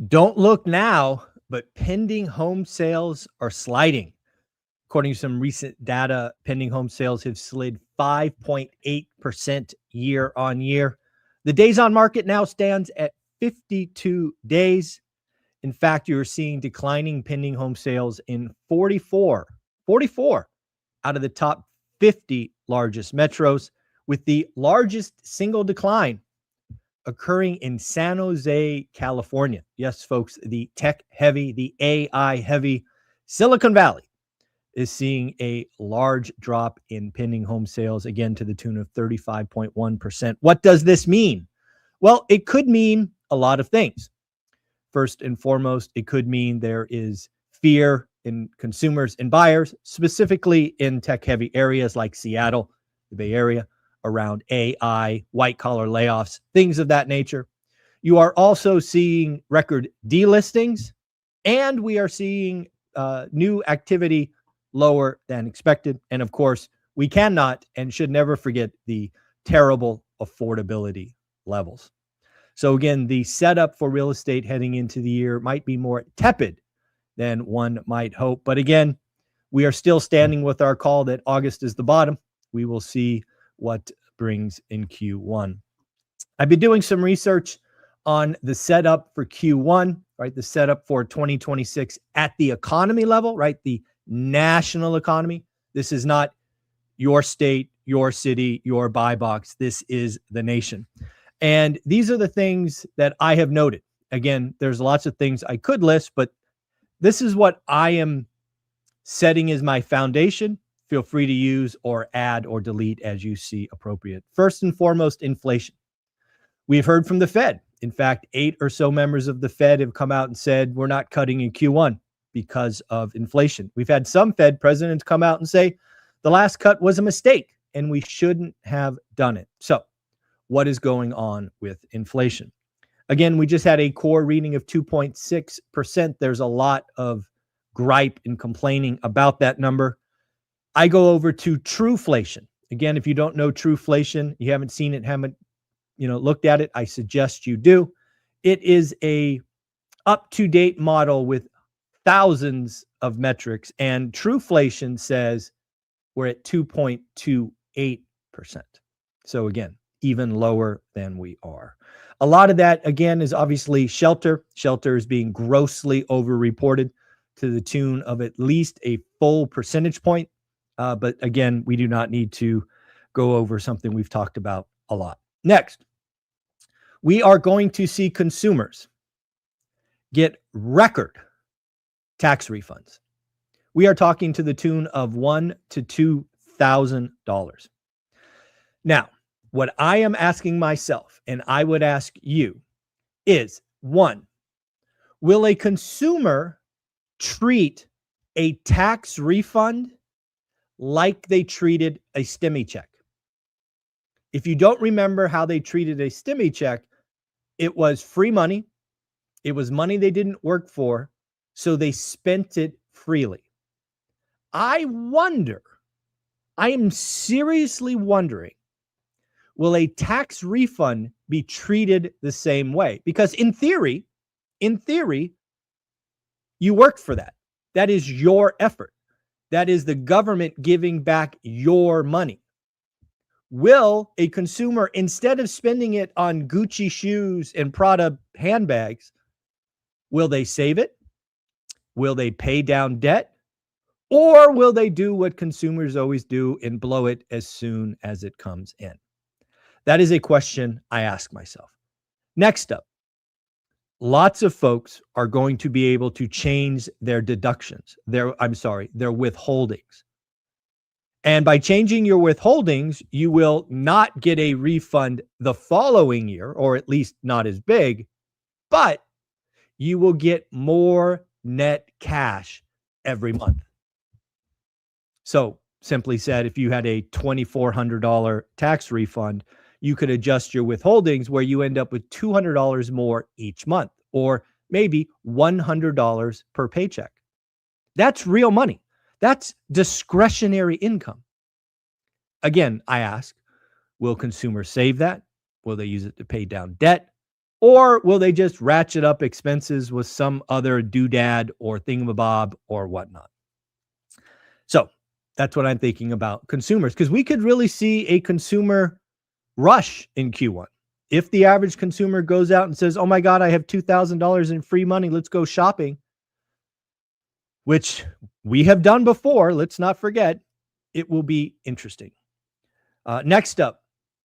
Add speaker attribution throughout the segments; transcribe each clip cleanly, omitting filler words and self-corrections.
Speaker 1: Don't look now, but pending home sales are sliding. According to some recent data, pending home sales have slid 5.8% year on year. The days on market now stands at 52 days. In fact, you're seeing declining pending home sales in 44 out of the top 50 largest metros, with the largest single decline occurring in San Jose, California. Yes, folks, the tech heavy, the AI heavy Silicon Valley is seeing a large drop in pending home sales, again, to the tune of 35.1%. What does this mean? Well, it could mean a lot of things. First and foremost, it could mean there is fear in consumers and buyers, specifically in tech-heavy areas like Seattle, the Bay Area, around AI, white-collar layoffs, things of that nature. You are also seeing record delistings, and we are seeing new activity lower than expected. And of course, we cannot and should never forget the terrible affordability levels. So again, the setup for real estate heading into the year might be more tepid than one might hope. But again, we are still standing with our call that August is the bottom. We will see what brings in Q1. I've been doing some research on the setup for Q1, right? The setup for 2026 at the economy level, right? The national economy. This is not your state, your city, your buy box. This is the nation. And these are the things that I have noted. Again, there's lots of things I could list, but this is what I am setting as my foundation. Feel free to use or add or delete as you see appropriate. First and foremost, inflation. We've heard from the Fed. In fact, 8 or so members of the Fed have come out and said, we're not cutting in Q1 because of inflation. We've had some Fed presidents come out and say, the last cut was a mistake and we shouldn't have done it. So what is going on with inflation? Again, we just had a core reading of 2.6%. There's a lot of gripe and complaining about that number. I go over to trueflation. Again, if you don't know trueflation, you haven't seen it, haven't looked at it, I suggest you do. It is a up-to-date model with thousands of metrics, and trueflation says we're at 2.28%. So again, even lower than we are. A lot of that, again, is obviously shelter. Shelter is being grossly overreported to the tune of at least a full percentage point. But again, we do not need to go over something we've talked about a lot. Next, we are going to see consumers get record tax refunds. We are talking to the tune of $1,000 to $2,000. Now, what I am asking myself, and I would ask you, is one, will a consumer treat a tax refund like they treated a stimmy check? If you don't remember how they treated a stimmy check, it was free money. It was money they didn't work for, so they spent it freely. I am seriously wondering, will a tax refund be treated the same way? Because in theory, you worked for that. That is your effort. That is the government giving back your money. Will a consumer, instead of spending it on Gucci shoes and Prada handbags, will they save it? Will they pay down debt? Or will they do what consumers always do and blow it as soon as it comes in? That is a question I ask myself. Next up, lots of folks are going to be able to change their deductions, their withholdings. And by changing your withholdings, you will not get a refund the following year, or at least not as big, but you will get more net cash every month. So simply said, if you had a $2,400 tax refund, you could adjust your withholdings where you end up with $200 more each month, or maybe $100 per paycheck. That's real money. That's discretionary income. Again, I ask, will consumers save that? Will they use it to pay down debt? Or will they just ratchet up expenses with some other doodad or thingamabob or whatnot? So that's what I'm thinking about consumers, because we could really see a consumer rush in Q1. If the average consumer goes out and says, oh my God, I have $2,000 in free money, let's go shopping, which we have done before, let's not forget, it will be interesting. Next up,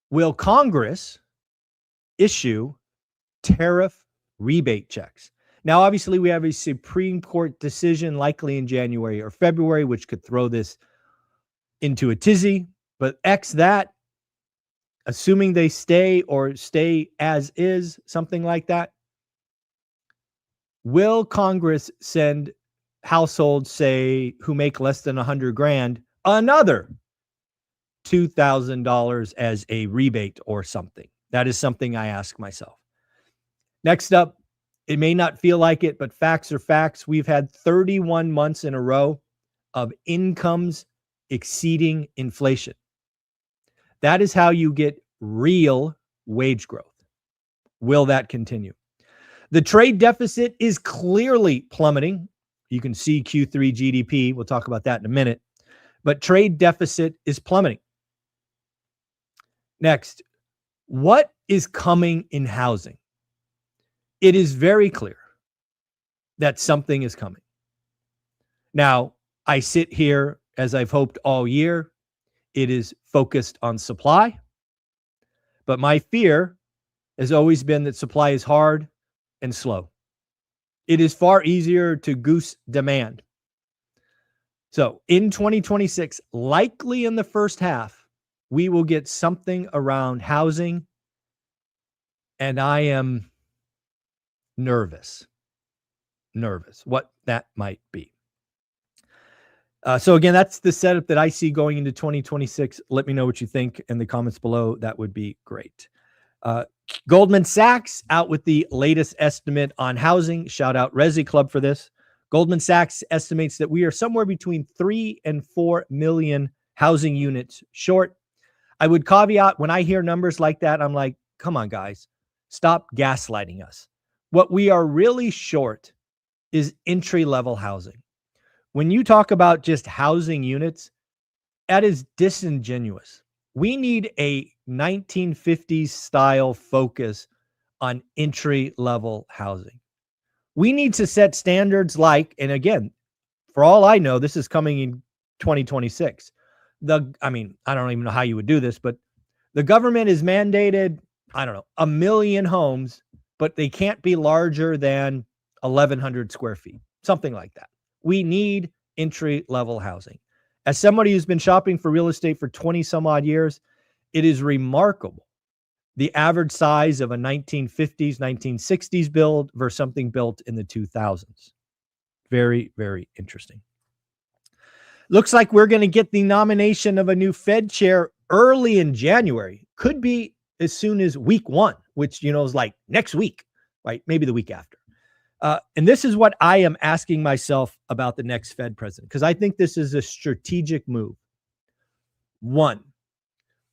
Speaker 1: will Congress issue tariff rebate checks? Now, obviously, we have a Supreme Court decision likely in January or February, which could throw this into a tizzy. But X that, assuming they stay as is, something like that, will Congress send households, say, who make less than 100 grand, another $2,000 as a rebate or something? That is something I ask myself. Next up, it may not feel like it, but facts are facts. We've had 31 months in a row of incomes exceeding inflation. That is how you get real wage growth. Will that continue? The trade deficit is clearly plummeting. You can see Q3 GDP. We'll talk about that in a minute. But trade deficit is plummeting. Next, what is coming in housing? It is very clear that something is coming. Now, I sit here, as I've hoped all year, it is focused on supply. But my fear has always been that supply is hard and slow. It is far easier to goose demand. So in 2026, likely in the first half, we will get something around housing. And I am nervous what that might be. So again, that's the setup that I see going into 2026. Let me know what you think in the comments below. That would be great. Goldman Sachs out with the latest estimate on housing. Shout out Resi Club for this. Goldman Sachs estimates that we are somewhere between 3 and 4 million housing units short. I would caveat, when I hear numbers like that, I'm like, come on, guys, stop gaslighting us. What we are really short is entry-level housing. When you talk about just housing units, that is disingenuous. We need a 1950s style focus on entry-level housing. We need to set standards like, and again, for all I know, this is coming in 2026. I don't even know how you would do this, but the government is mandated, 1 million homes, but they can't be larger than 1,100 square feet, something like that. We need entry-level housing. As somebody who's been shopping for real estate for 20 some odd years, it is remarkable the average size of a 1950s, 1960s build versus something built in the 2000s. Very, very interesting. Looks like we're going to get the nomination of a new Fed chair early in January. Could be as soon as week 1, which, is like next week, right? Maybe the week after. And this is what I am asking myself about the next Fed president, because I think this is a strategic move. 1,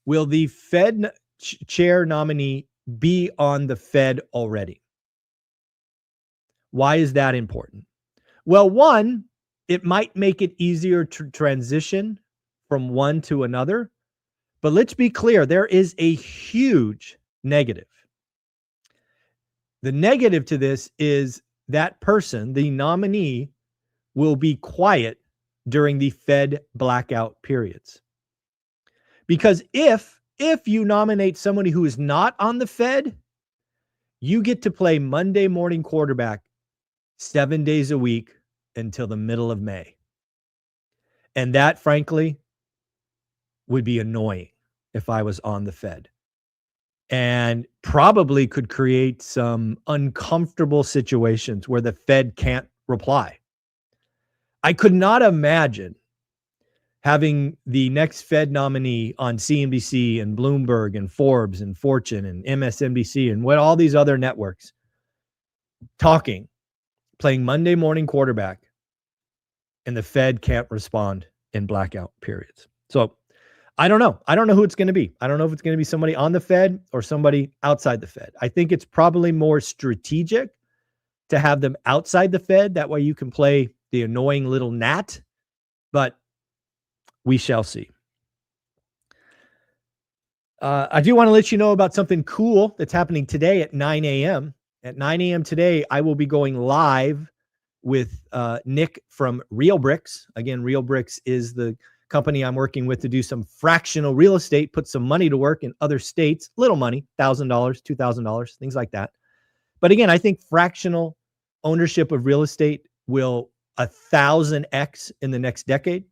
Speaker 1: will the Fed chair nominee be on the Fed already? Why is that important? Well, 1, it might make it easier to transition from one to another. But let's be clear, there is a huge negative. The negative to this is that person, the nominee, will be quiet during the Fed blackout periods. Because if you nominate somebody who is not on the Fed, you get to play Monday morning quarterback 7 days a week until the middle of May. And that, frankly, would be annoying if I was on the Fed, and probably could create some uncomfortable situations where the Fed can't reply. I could not imagine having the next Fed nominee on CNBC and Bloomberg and Forbes and Fortune and MSNBC and what all these other networks talking, playing Monday morning quarterback, and the Fed can't respond in blackout periods. So I don't know. I don't know who it's going to be. I don't know if it's going to be somebody on the Fed or somebody outside the Fed. I think it's probably more strategic to have them outside the Fed. That way you can play the annoying little gnat, but we shall see. I do want to let you know about something cool that's happening today at 9 a.m. At 9 a.m. today, I will be going live with Nick from Real Bricks. Again, Real Bricks is the company I'm working with to do some fractional real estate, put some money to work in other states, little money, $1,000, $2,000, things like that. But again, I think fractional ownership of real estate will 1,000x in the next decade.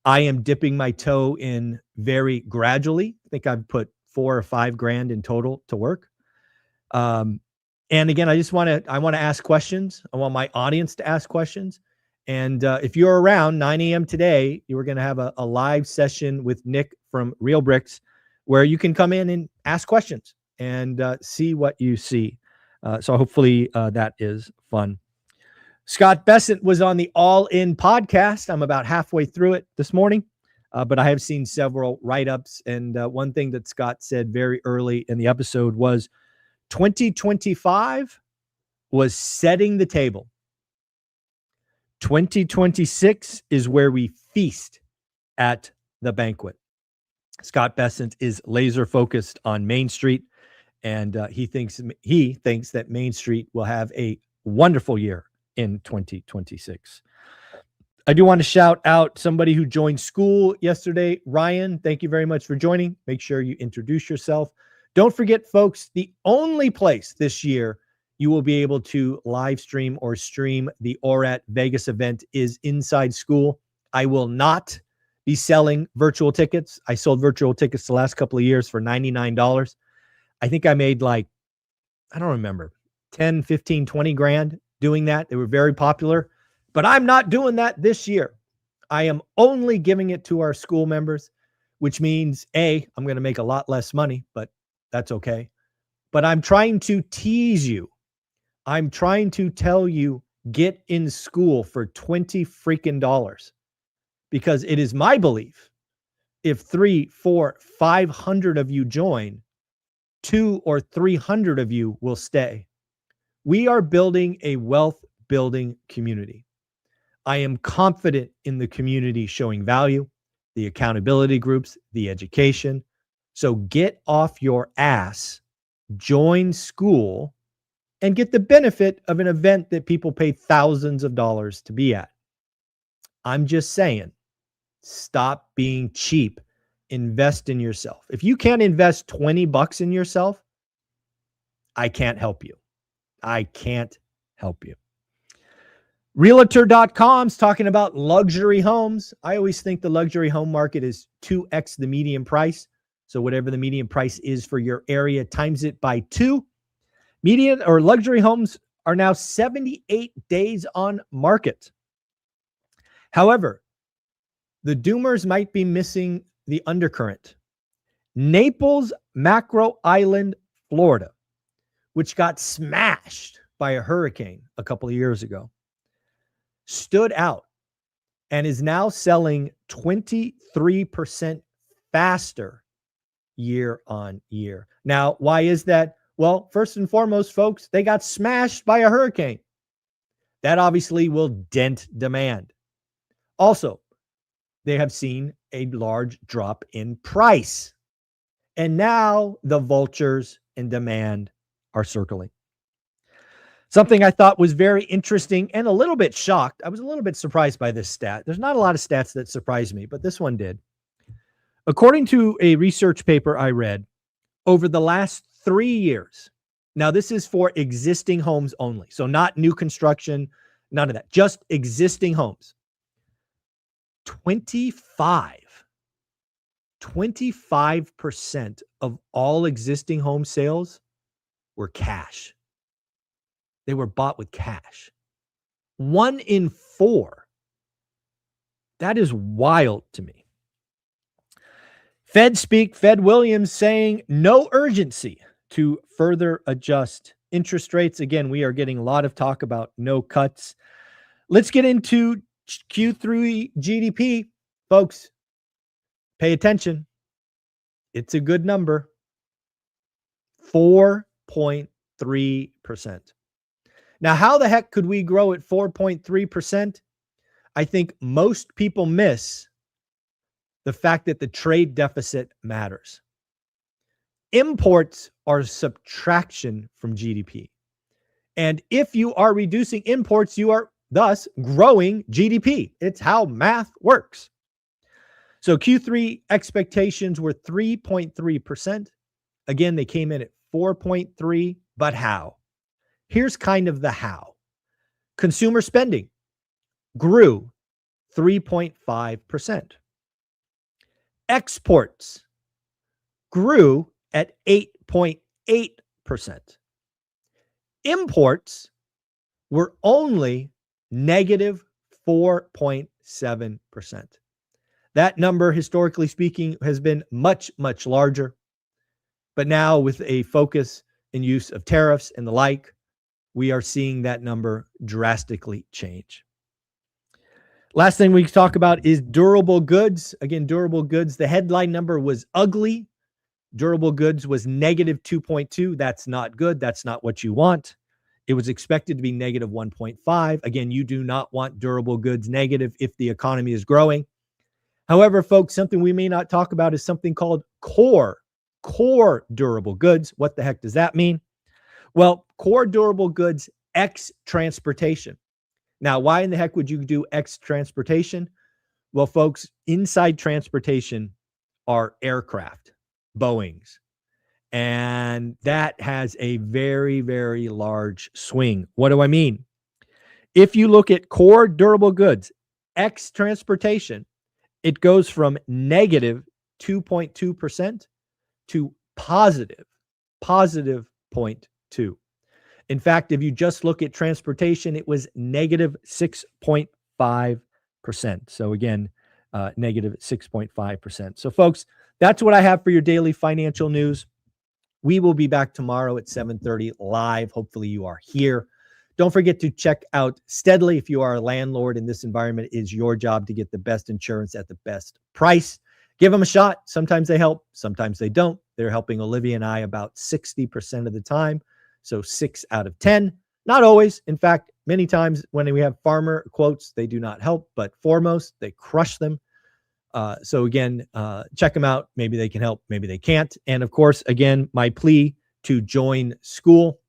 Speaker 1: I am dipping my toe in very gradually. I think I've put $4,000 or $5,000 in total to work. And again, I want to ask questions. I want my audience to ask questions. And if you're around 9 a.m. today, you are going to have a live session with Nick from Real Bricks where you can come in and ask questions and see what you see. So hopefully that is fun. Scott Bessent was on the All In podcast. I'm about halfway through it this morning, but I have seen several write-ups. And one thing that Scott said very early in the episode was 2025 was setting the table. 2026 is where we feast at the banquet. Scott Bessent is laser focused on Main Street, and he thinks that Main Street will have a wonderful year in 2026. I do want to shout out somebody who joined school yesterday. Ryan, thank you very much for joining. Make sure you introduce yourself. Don't forget, folks, the only place this year you will be able to live stream or stream the ORaaT Vegas event is inside school. I will not be selling virtual tickets. I sold virtual tickets the last couple of years for $99. I think I made I don't remember, 10, 15, 20 grand doing that. They were very popular, but I'm not doing that this year. I am only giving it to our school members, which means I'm going to make a lot less money, but that's okay. But I'm trying to tease you. I'm trying to tell you, get in school for $20 freaking dollars, because it is my belief if 300, 400, 500 of you join, 200 or 300 of you will stay. We are building a wealth building community. I am confident in the community showing value, the accountability groups, the education. So get off your ass, join school, and get the benefit of an event that people pay thousands of dollars to be at. I'm just saying, stop being cheap. Invest in yourself. If you can't invest $20 in yourself, I can't help you. I can't help you. Realtor.com's talking about luxury homes. I always think the luxury home market is 2x the median price. So whatever the median price is for your area, times it by 2. Median or luxury homes are now 78 days on market. However, the doomers might be missing the undercurrent. Naples Macro Island, Florida, which got smashed by a hurricane a couple of years ago, stood out and is now selling 23% faster year on year. Now, why is that? Well, first and foremost, folks, they got smashed by a hurricane. That obviously will dent demand. Also, they have seen a large drop in price. And now the vultures in demand are circling. Something I thought was very interesting and a little bit shocked. I was a little bit surprised by this stat. There's not a lot of stats that surprised me, but this one did. According to a research paper I read, over the last 3 years, now this is for existing homes only, so not new construction, none of that, just existing homes. 25% of all existing home sales were cash. They were bought with cash. 1 in 4. That is wild to me. Fed speak, Fed Williams saying no urgency to further adjust interest rates. Again, we are getting a lot of talk about no cuts. Let's get into Q3 GDP. Folks, Pay attention. It's a good number. 4.3%. Now, how the heck could we grow at 4.3%? I think most people miss the fact that the trade deficit matters. Imports are subtraction from GDP. And if you are reducing imports, you are thus growing GDP. It's how math works. So Q3 expectations were 3.3%. Again, they came in at 4.3, but how? Here's kind of the how. Consumer spending grew 3.5%. Exports grew at 8.8%. Imports were only negative 4.7%. That number, historically speaking, has been much, much larger. But now with a focus and use of tariffs and the like, we are seeing that number drastically change. Last thing we can talk about is durable goods. Again, durable goods, the headline number was ugly. Durable goods was negative 2.2. That's not good. That's not what you want. It was expected to be negative 1.5. Again, you do not want durable goods negative if the economy is growing. However, folks, something we may not talk about is something called core durable goods. What the heck does that mean? Well, core durable goods X transportation. Now, why in the heck would you do X transportation? Well, folks, inside transportation are aircraft, Boeings, and that has a very, very large swing. What do I mean? If you look at core durable goods X transportation, it goes from negative 2.2% to positive 0.2. In fact, if you just look at transportation, it was negative 6.5%. So again, negative 6.5%. So folks, that's what I have for your daily financial news. We will be back tomorrow at 7:30 live. Hopefully you are here. Don't forget to check out Steadily. If you are a landlord in this environment, it is your job to get the best insurance at the best price. Give them a shot. Sometimes they help. Sometimes they don't. They're helping Olivia and I about 60% of the time. So 6 out of 10. Not always. In fact, many times when we have farmer quotes, they do not help. But foremost, they crush them. So again, check them out. Maybe they can help. Maybe they can't. And of course, again, my plea to join school.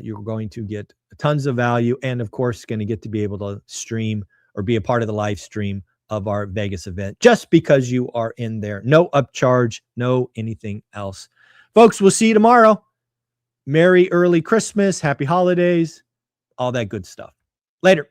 Speaker 1: You're going to get tons of value, and of course, going to get to be able to stream or be a part of the live stream of our Vegas event just because you are in there. No upcharge, no anything else. Folks, we'll see you tomorrow. Merry early Christmas, happy holidays, all that good stuff. Later.